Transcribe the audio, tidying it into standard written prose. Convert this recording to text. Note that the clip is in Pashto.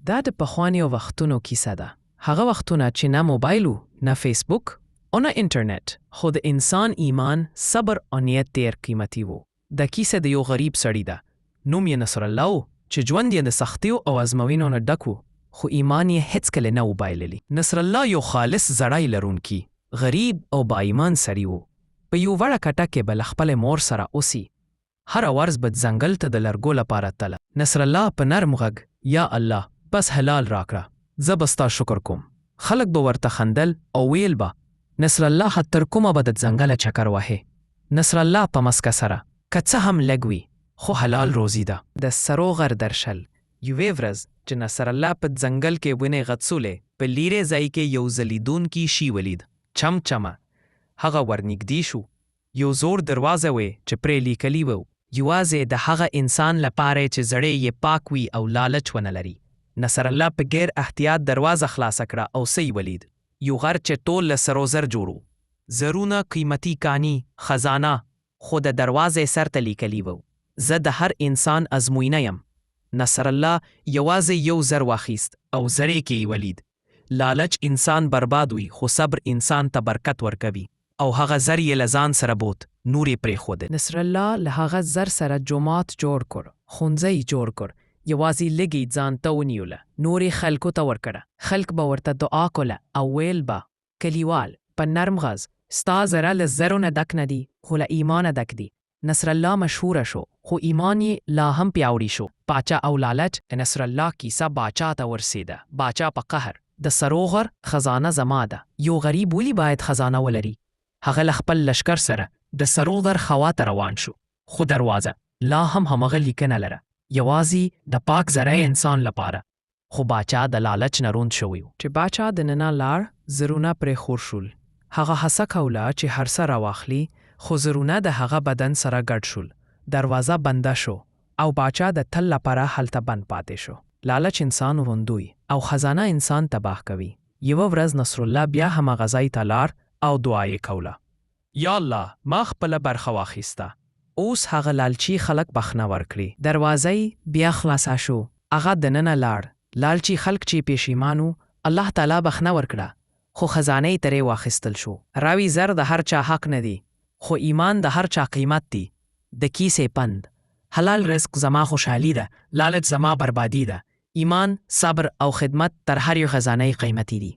دا د پخوانیو وختونو کیسه ده. هغه وختونه چې نه موبایل نه فیسبوک او نه انټرنیټ، خو د انسان ایمان، صبر او نیت ډېر قیمتي وو. د کیسه د یو غریب سړي ده. نوم یې نصر الله و چې ژوند یې د سختیو او ازموینو نه ډک و، خو ایمان یې هیڅکله نه و بایللی. نصر الله یو خالص زړی لرونکی، غریب او با ایمان سړی و. په یو وړه کټه کې به له خپلې مور سره اوسي. هره ورځ به ځنګل ته د لرګو لپاره تله. نصر الله په نرم غږ، یا الله بس حلال راکړه، زه به ستا شکر کوم. خلک به ورته خندل او ویل به نصر الله تر کومه به د ځنګله چکر وهې. نصر الله په مسکه سره، که څه هم لږ وي خو حلال روزي ده. د سرو غر درشل. یوې ورځ چې نصر الله په ځنګل کې ونې غڅولې، په لیرې ځای کې یو ځلیدونکی شی ولید. چمچمه. هغه ورنږدې شو. یو زوړ دروازه وې چې پرې لیکلي و، یوازې د هغه انسان لپاره چې زړی یې پاک وي او لالچ ونه لري. نصر الله په غیر احتیاط دروازه خلاصه کړه او څه ولید. یو غر چې ټول له سرو زر جوړو، زرونه، قیمتي کانی، خزانه، خو د دروازې سر ته لیکلي و، زه د هر انسان ازموینه یم. نصر الله یوازې یو زر واخیست او زړی کې یې ولید. لالچ انسان برباد وي، خو صبر انسان ته برکت ورکوي. او هغه زر یې له ځان سره بوت، نور یې پرېښود. نصر الله له هغه زر سره جومات جوړ کړ، ښوونځی جوړ کړ، یوازې لږی ځان ته ونیوله، نور یې خلکو ته ورکړه. خلک به ورته دعا کوله او ویل به کلیوال په نرم غږ، ستا زره له زرو نه ډک نه دي خو له ایمانه ډک دي. نصر الله مشهوره شو، خو ایمان یې لا هم پیاوړی شو. باچا او لالچ. د نصر الله کیسه باچا ته ورسېده. باچا په قهر، د سرو غر خزانه زما ده. یو غریب ولې باید خزانه ولري؟ هغه له خپل لشکر سره د سرو غر خوا ته روان شو، خو دروازه لا هم همغه لیکنه لره، یوازې د پاک زړی انسان لپاره. خو باچا د لالچ نه روند شوی و. چې باچا د ننه لاړ، زرونه پرې خور شول. هغه هڅه کوله چې هر څه راواخلي، خو زرونه د هغه بدن سره ګډ شول. دروازه بنده شو او باچا د تل لپاره هلته بند پاتې شو. لالچ انسان وروندوي او خزانه انسان تباه کوي. یوه ورځ نصر الله بیا همغه ځای ته لاړ او دعا یې کوله. یا الله، ما خپله برخه واخیسته. اوس هغه لالچي خلک بخښنه ورکړي. دروازه بیا خلاصه شو. هغه دننه لاړ. لالچي خلک چې پښیمانو، الله تعالی بخښنه ورکړه، خو خزانه یې ترې واخیستل شو. راوي زر د هر چا حق نه دی، خو ایمان د هر چا قیمت دی. د کیسې پند: حلال رزق زما خوشحالي ده، لالچ زما بربادي ده. ایمان، صبر او خدمت تر هر یو خزانه قیمتي دي.